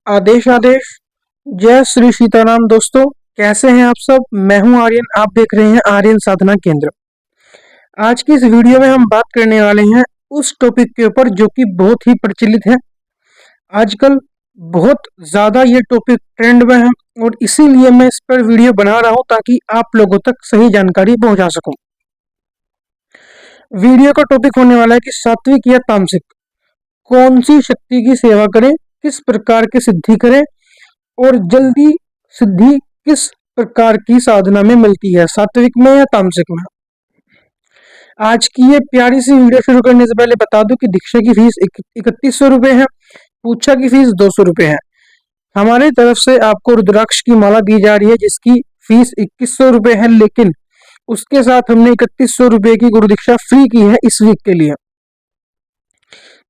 आदेश आदेश। जय श्री सीताराम दोस्तों, कैसे हैं आप सब। मैं हूं आर्यन, आप देख रहे हैं आर्यन साधना केंद्र। आज की इस वीडियो में हम बात करने वाले हैं उस टॉपिक के ऊपर जो कि बहुत ही प्रचलित है। आजकल बहुत ज़्यादा ये टॉपिक ट्रेंड में है और इसीलिए मैं इस पर वीडियो बना रहा हूं ताकि आप लोगों तक सही जानकारी पहुंचा सकूं। वीडियो का टॉपिक होने वाला है कि सात्विक या तामसिक कौन सी शक्ति की सेवा करें, किस प्रकार की सिद्धि करें और जल्दी सिद्धि किस प्रकार की साधना में मिलती है, सात्विक में या तामसिक में। आज की ये प्यारी सी वीडियो शुरू करने से पहले बता दूं कि दीक्षा की फीस 3100 रुपये है, पूछा की फीस 200 रुपये है। हमारी तरफ से आपको रुद्राक्ष की माला दी जा रही है जिसकी फीस 2100 रुपये है, लेकिन उसके साथ हमने 3100 रुपये की गुरु दीक्षा फ्री की है इस वीक के लिए।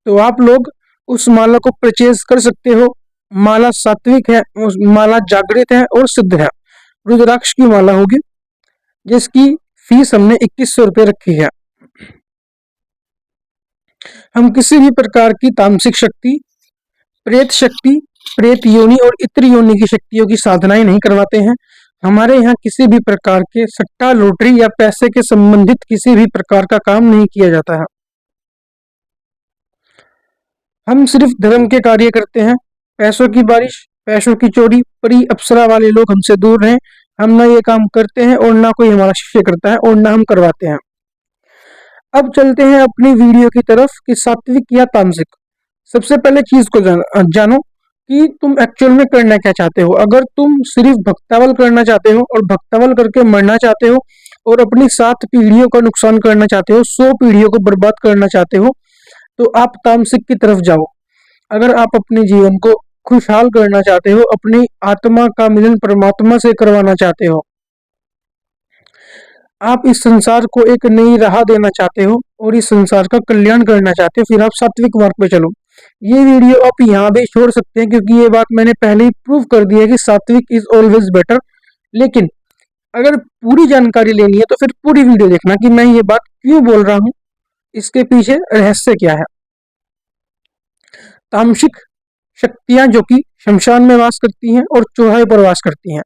तो आप लोग उस माला को परचेज कर सकते हो। माला सात्विक है, माला जागृत है और सिद्ध है। रुद्राक्ष की माला होगी जिसकी फीस हमने 2100 रुपये रखी है। हम किसी भी प्रकार की तामसिक शक्ति, प्रेत शक्ति, प्रेत योनि और इत्र योनि की शक्तियों की साधनाएं नहीं करवाते हैं। हमारे यहाँ किसी भी प्रकार के सट्टा, लॉटरी या पैसे के संबंधित किसी भी प्रकार का काम नहीं किया जाता है। हम सिर्फ धर्म के कार्य करते हैं। पैसों की बारिश, पैसों की चोरी, परी अप्सरा वाले लोग हमसे दूर रहें। हम ना ये काम करते हैं और ना कोई हमारा शिष्य करता है और ना हम करवाते हैं। अब चलते हैं अपनी वीडियो की तरफ कि सात्विक या तामसिक। सबसे पहले चीज को जानो कि तुम एक्चुअल में करना क्या चाहते हो। अगर तुम सिर्फ भक्तावल करना चाहते हो और भक्तावल करके मरना चाहते हो और अपनी 7 पीढ़ियों का नुकसान करना चाहते हो, 100 पीढ़ियों को बर्बाद करना चाहते हो, तो आप तामसिक की तरफ जाओ। अगर आप अपने जीवन को खुशहाल करना चाहते हो, अपनी आत्मा का मिलन परमात्मा से करवाना चाहते हो, आप इस संसार को एक नई राह देना चाहते हो और इस संसार का कल्याण करना चाहते हो, फिर आप सात्विक मार्ग पे चलो। ये वीडियो आप यहाँ भी छोड़ सकते हैं क्योंकि ये बात मैंने पहले ही प्रूव कर दी है कि सात्विक इज ऑलवेज बेटर। लेकिन अगर पूरी जानकारी लेनी है तो फिर पूरी वीडियो देखना कि मैं ये बात क्यों बोल रहा हूँ, इसके पीछे रहस्य क्या है। तामसिक शक्तियां जो कि शमशान में वास करती हैं और चौराहे पर वास करती हैं।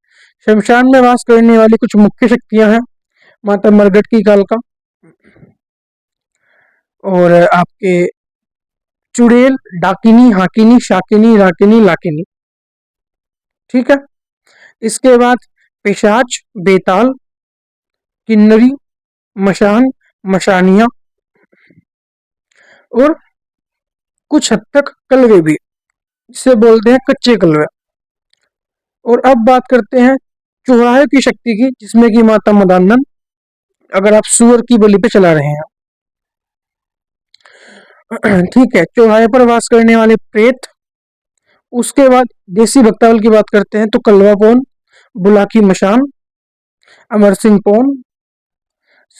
शमशान में वास करने वाली कुछ मुख्य शक्तियां हैं माता मरगट की कालका और आपके चुड़ैल, डाकिनी, हाकिनी, शाकिनी, राकिनी, लाकिनी। ठीक है। इसके बाद पिशाच, बेताल, किन्नरी, मशान, मशानिया और कुछ हद तक कलवे भी, जिसे बोलते हैं कच्चे कलवे। और अब बात करते हैं चौराहे की शक्ति की, जिसमें कि माता मदानन, अगर आप सुअर की बलि पे चला रहे हैं। ठीक है, चौराहे पर वास करने वाले प्रेत। उसके बाद देसी भक्तावल की बात करते हैं तो कलवा पौन, बुलाकी मशान, अमर सिंह पौन।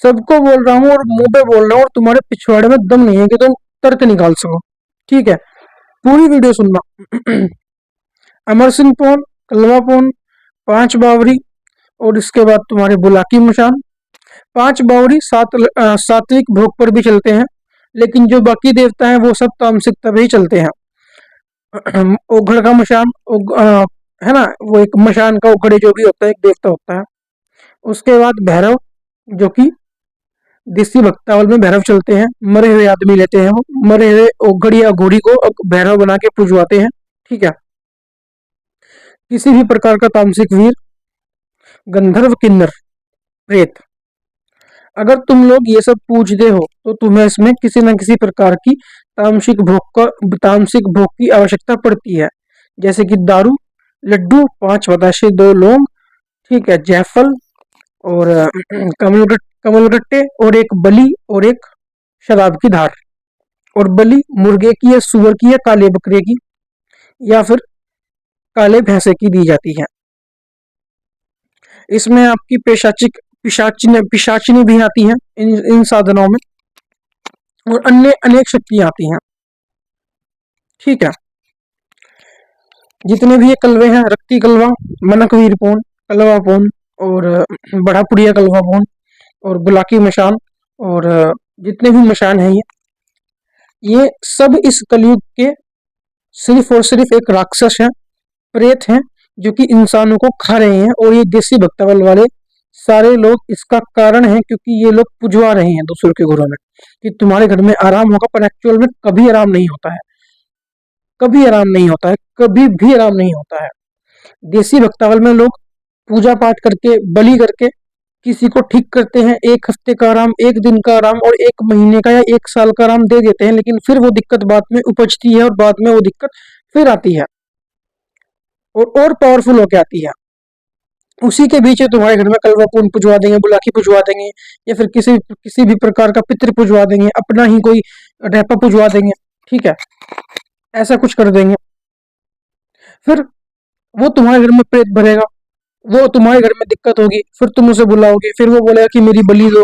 सबको बोल रहा हूँ और मुंह पे बोल रहा हूँ और तुम्हारे पिछवाड़े में दम नहीं है कि तुम तर्क निकाल सको। ठीक है, पूरी वीडियो सुनना। अमर सिंह पौन, कलवा पौन, 5 बावरी और इसके बाद तुम्हारे बुलाकी मशान। 5 बावरी सात्विक भोग पर भी चलते हैं, लेकिन जो बाकी देवता हैं वो सब तामसिक तब ही चलते हैं। ओघड़ का मशान, है ना, वो एक मशान का ओघड़े जो भी होता है एक देवता होता है। उसके बाद भैरव, जो कि देसी भक्तावल में भैरव चलते हैं। मरे हुए आदमी लेते हैं, वो मरे हुए ओघड़ या घोड़ी को भैरव बना के पुजवाते हैं। ठीक है। किसी भी प्रकार का तामसिक वीर, गंधर्व, किन्नर, प्रेत, अगर तुम लोग ये सब पूजते हो तो तुम्हें इसमें किसी न किसी प्रकार की तामसिक भोग की आवश्यकता पड़ती है, जैसे कि दारू, लड्डू, 5 बताशे, 2 लौंग, ठीक है, जायफल और कमलगट्टे और एक बलि और एक शराब की धार। और बलि मुर्गे की या सुअर की या काले बकरे की या फिर काले भैंसे की दी जाती है। इसमें आपकी पिशाचिनी भी आती हैं इन साधनों में और अन्य अनेक शक्तियां आती हैं। ठीक है। जितने भी ये कलवे हैं, रक्ती कलवा, मनकवीर पौन, कलवा पौन और बड़ा पुड़िया कलवा पौन और बुलाकी मशान और जितने भी मशान हैं ये सब इस कलयुग के सिर्फ और सिर्फ एक राक्षस हैं प्रेत हैं जो कि इंसानों को खा रहे हैं, और ये देसी भक्तवल वाले सारे लोग इसका कारण है, क्योंकि ये लोग पुजवा रहे हैं दूसरों के घरों में कि तुम्हारे घर में आराम होगा, पर एक्चुअल में कभी आराम नहीं होता है, कभी आराम नहीं होता है, कभी भी आराम नहीं होता है। देसी भक्तावल में लोग पूजा पाठ करके, बलि करके किसी को ठीक करते हैं, 1 हफ्ते का आराम, 1 दिन का आराम और 1 महीने का या 1 साल का आराम दे देते हैं, लेकिन फिर वो दिक्कत बाद में उपजती है और बाद में वो दिक्कत फिर आती है और पावरफुल होके आती है। उसी के बीच तुम्हारे घर में कलवा पून पुजवा देंगे, बुलाकी पुजवा देंगे, या फिर किसी भी प्रकार का पितृ पुजवा देंगे, अपना ही कोई रेपा पुजवा देंगे, ठीक है, ऐसा कुछ कर देंगे। फिर वो तुम्हारे घर में प्रेत भरेगा, वो तुम्हारे घर में दिक्कत होगी, फिर तुम उसे बुलाओगे, फिर वो बोलेगा कि मेरी बलि दो,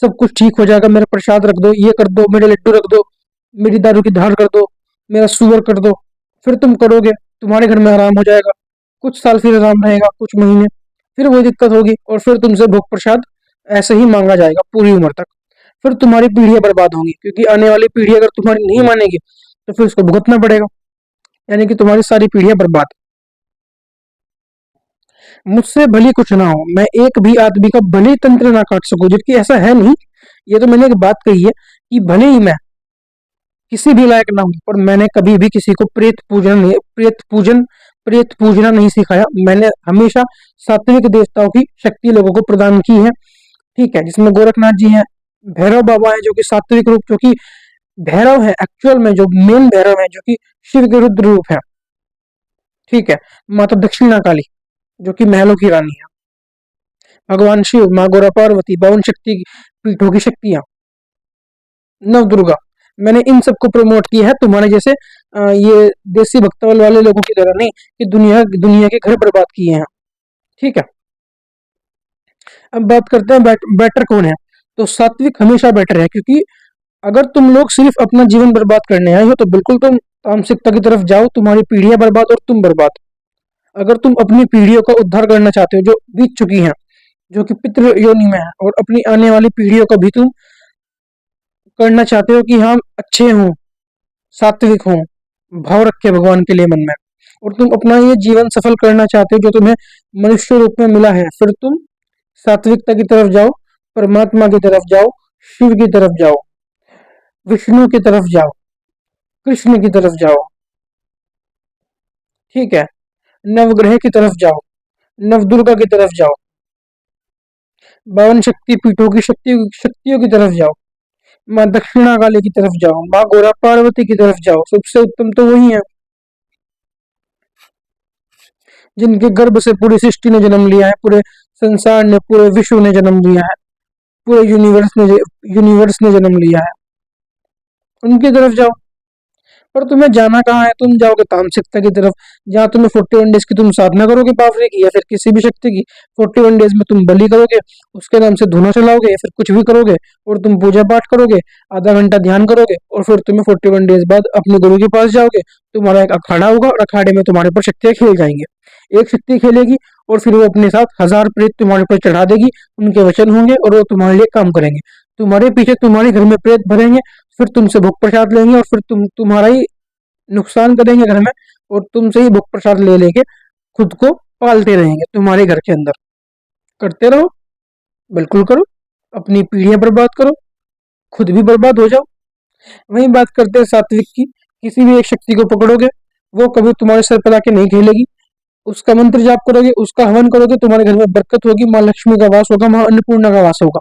सब कुछ ठीक हो जाएगा, मेरा प्रसाद रख दो, ये कर दो, मेरे लड्डू रख दो, मेरी दारू की धार कर दो, मेरा सुअर कर दो। फिर तुम करोगे, तुम्हारे घर में आराम हो जाएगा, कुछ साल फिर आराम रहेगा, कुछ महीने, फिर वही दिक्कत होगी, और फिर तुमसे भोग प्रसाद ऐसे ही मांगा जाएगा पूरी उम्र तक। फिर तुम्हारी पीढ़ियां बर्बाद होंगी, क्योंकि आने वाली पीढ़ी अगर तुम्हारी नहीं मानेगी तो फिर उसको भुगतना पड़ेगा, यानी कि तुम्हारी सारी पीढ़ियां बर्बाद। मुझसे भली कुछ ना हो, मैं एक भी आदमी का भले तंत्र ना काट सकूं, जबकि ऐसा है नहीं। ये तो मैंने एक बात कही है कि भले ही मैं किसी भी लायक ना हूं, पर मैंने कभी भी किसी को प्रेत पूजना नहीं सिखाया। मैंने हमेशा सात्विक देवताओं की शक्ति लोगों को प्रदान की है, ठीक है, जिसमें गोरखनाथ जी हैं, भैरव बाबा है जो कि सात्विक रूप, जो कि भैरव है एक्चुअल में, जो मेन भैरव है, जो कि शिव के रुद्र रूप है, ठीक है, माता दक्षिणा काली जो कि महलों की रानी है, भगवान शिव, माँ गौरा पार्वती, 52 शक्ति पीठों की शक्तियां, नव दुर्गा, मैंने इन सबको प्रमोट किया है, तुम्हारे जैसे ये देसी भक्तवल वाले लोगों की तरह नहीं कि दुनिया दुनिया के घर बर्बाद किए हैं, ठीक है। अब बात करते हैं बेटर कौन है। तो सात्विक हमेशा बेटर है, क्योंकि अगर तुम लोग सिर्फ अपना जीवन बर्बाद करने आए हो तो बिल्कुल तुम तामसिकता की तरफ जाओ, तुम्हारी पीढ़ियां बर्बाद और तुम बर्बाद। अगर तुम अपनी पीढ़ियों का उद्धार करना चाहते हो जो बीत चुकी हैं, जो कि पितृ योनि में है, और अपनी आने वाली पीढ़ियों का भी तुम करना चाहते हो कि हम अच्छे हों, सात्विक हों, भाव रखे भगवान के लिए मन में, और तुम अपना ये जीवन सफल करना चाहते हो जो तुम्हें मनुष्य रूप में मिला है, फिर तुम सात्विकता की तरफ जाओ, परमात्मा की तरफ जाओ, शिव की तरफ जाओ, विष्णु की तरफ जाओ, कृष्ण की तरफ जाओ, ठीक है, नवग्रह की तरफ जाओ, नवदुर्गा की तरफ जाओ, 52 शक्ति पीठों की शक्तियों की तरफ जाओ, माँ दक्षिणा काली की तरफ जाओ, माँ गौरा पार्वती की तरफ जाओ, सबसे उत्तम तो वही है जिनके गर्भ से पूरी सृष्टि ने जन्म लिया है, पूरे संसार ने, पूरे विश्व ने जन्म लिया है, पूरे यूनिवर्स ने जन्म लिया है, उनकी तरफ जाओ। पर तुम्हें जाना कहाँ है, तुम जाओगे तामसिकता की तरफ, जहाँ तुम्हें 41 डेज की तुम साधना करोगे बावरे की या फिर किसी भी शक्ति की, 41 डेज में तुम बलि करोगे, उसके नाम से धुना चलाओगे या फिर कुछ भी करोगे, और तुम पूजा पाठ करोगे, आधा घंटा ध्यान करोगे, और फिर तुम्हें 41 डेज बाद अपने गुरु के पास जाओगे, तुम्हारा एक अखाड़ा होगा और अखाड़े में तुम्हारे ऊपर शक्तियां खेल जाएंगे, एक शक्ति खेलेगी और फिर वो अपने साथ 1000 प्रेत तुम्हारे ऊपर चढ़ा देगी, उनके वचन होंगे और वो तुम्हारे लिए काम करेंगे, तुम्हारे पीछे तुम्हारे घर में प्रेत भरेंगे, फिर तुमसे भोग प्रसाद लेंगे, और फिर तुम्हारा ही नुकसान करेंगे घर में, और तुमसे ही भोग प्रसाद ले लेके खुद को पालते रहेंगे तुम्हारे घर के अंदर। करते रहो, बिल्कुल करो, अपनी पीढ़ियां बर्बाद करो, खुद भी बर्बाद हो जाओ। वही बात करते हैं सात्विक की, किसी भी एक शक्ति को पकड़ोगे, वो कभी तुम्हारे सर पर आके नहीं खेलेगी, उसका मंत्र जाप करोगे, उसका हवन करोगे, तुम्हारे घर में बरकत होगी, माँ लक्ष्मी का वास होगा, माँ अन्नपूर्णा का वास होगा,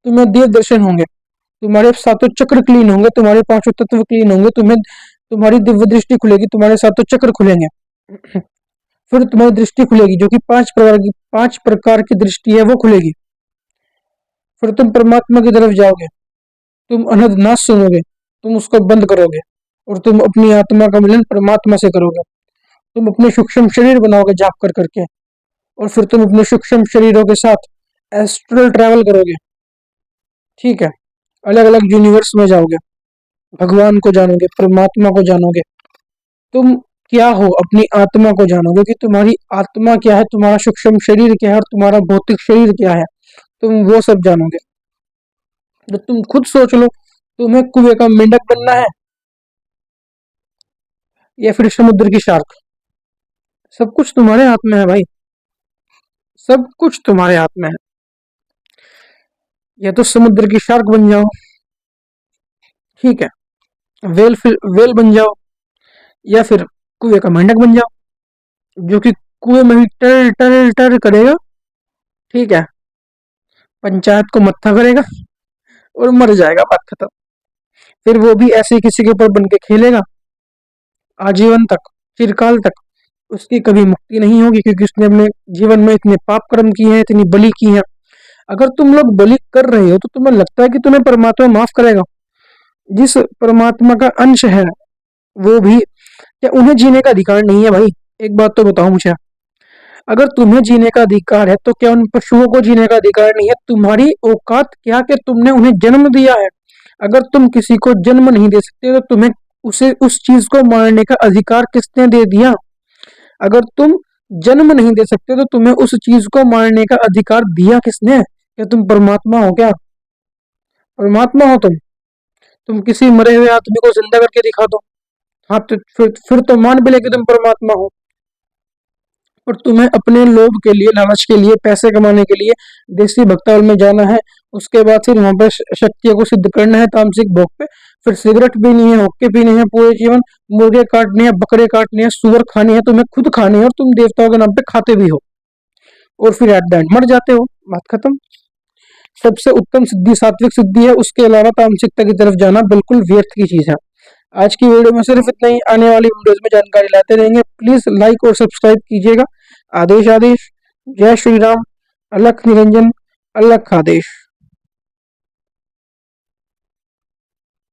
तुम्हें देव दर्शन होंगे, तुम्हारे सातों चक्र क्लीन होंगे, तुम्हारे 5 तत्व क्लीन होंगे, तुम्हें तुम्हारी दिव्य दृष्टि खुलेगी, तुम्हारे सातों चक्र खुलेंगे, फिर तुम्हारी दृष्टि खुलेगी जो कि 5 प्रकार की दृष्टि है वो खुलेगी, फिर तुम परमात्मा की तरफ जाओगे, तुम अनहद नाश सुनोगे, तुम उसको बंद करोगे, और तुम अपनी आत्मा का मिलन परमात्मा से करोगे, तुम अपने सूक्ष्म शरीर बनाओगे जाप कर करके, और फिर तुम अपने सूक्ष्म शरीरों के साथ एस्ट्रल ट्रैवल करोगे, ठीक है, अलग अलग यूनिवर्स में जाओगे, भगवान को जानोगे, परमात्मा को जानोगे, तुम क्या हो अपनी आत्मा को जानोगे कि तुम्हारी आत्मा क्या है, तुम्हारा सूक्ष्म शरीर क्या है और तुम्हारा भौतिक शरीर क्या है, तुम वो सब जानोगे। तो तुम खुद सोच लो, तुम्हें कुएं का मेंढक बनना है या फिर समुद्र की शार्क। सब कुछ तुम्हारे हाथ में है भाई, सब कुछ तुम्हारे हाथ में है। या तो समुद्र की शार्क बन जाओ, ठीक है, वेल बन जाओ, या फिर कुएं का मेंढक बन जाओ, जो कि कुएं में ही टर टर टर करेगा, ठीक है, पंचायत को मत्था करेगा और मर जाएगा, बात खत्म। फिर वो भी ऐसे ही किसी के ऊपर बन के खेलेगा आजीवन तक, चिरकाल तक। उसकी कभी मुक्ति नहीं होगी, क्योंकि उसने अपने जीवन में इतने पाप कर्म किए हैं, इतनी बलि की है। अगर तुम लोग बलि कर रहे हो तो तुम्हें लगता है कि तुम्हें परमात्मा माफ करेगा? जिस परमात्मा का अंश है वो भी, क्या उन्हें जीने का अधिकार नहीं है भाई? एक बात तो बताओ मुझे, अगर तुम्हें जीने का अधिकार है तो क्या उन पशुओं को जीने का अधिकार नहीं है? तुम्हारी औकात क्या कि तुमने उन्हें जन्म दिया है? अगर तुम किसी को जन्म नहीं दे सकते तो तुम्हें उसे उस चीज को मारने का अधिकार किसने दे दिया? अगर तुम जन्म नहीं दे सकते तो तुम्हें उस चीज को मारने का अधिकार दिया किसने? क्या तुम परमात्मा हो क्या? परमात्मा हो तुम किसी मरे हुए आदमी को जिंदा करके दिखा दो, हाँ तो फिर तो मान भी ले कि तुम परमात्मा हो। और तुम्हें अपने लोभ के लिए, लालच के लिए, पैसे कमाने के लिए देसी भक्तौल में जाना है, उसके बाद फिर वहां पर शक्तियों को सिद्ध करना है तामसिक भोग पे, फिर सिगरेट पीनी है, हुक्के पीने हैं पूरे जीवन, मुर्गे काटने हैं, बकरे काटने हैं, सुअर खाने हैं, तुम्हें खुद खाने हैं, और तुम देवताओं के नाम पे खाते भी हो, और फिर एट द एंड मर जाते हो, बात खत्म। सबसे उत्तम सिद्धि सात्विक सिद्धि है, उसके अलावा तामसिकता की तरफ जाना बिल्कुल व्यर्थ की चीज है। आज की वीडियो में सिर्फ इतना ही, आने वाली वीडियोस में जानकारी लाते रहेंगे। प्लीज लाइक और सब्सक्राइब कीजिएगा। आदेश आदेश, जय श्री राम, अलख निरंजन, अलख आदेश।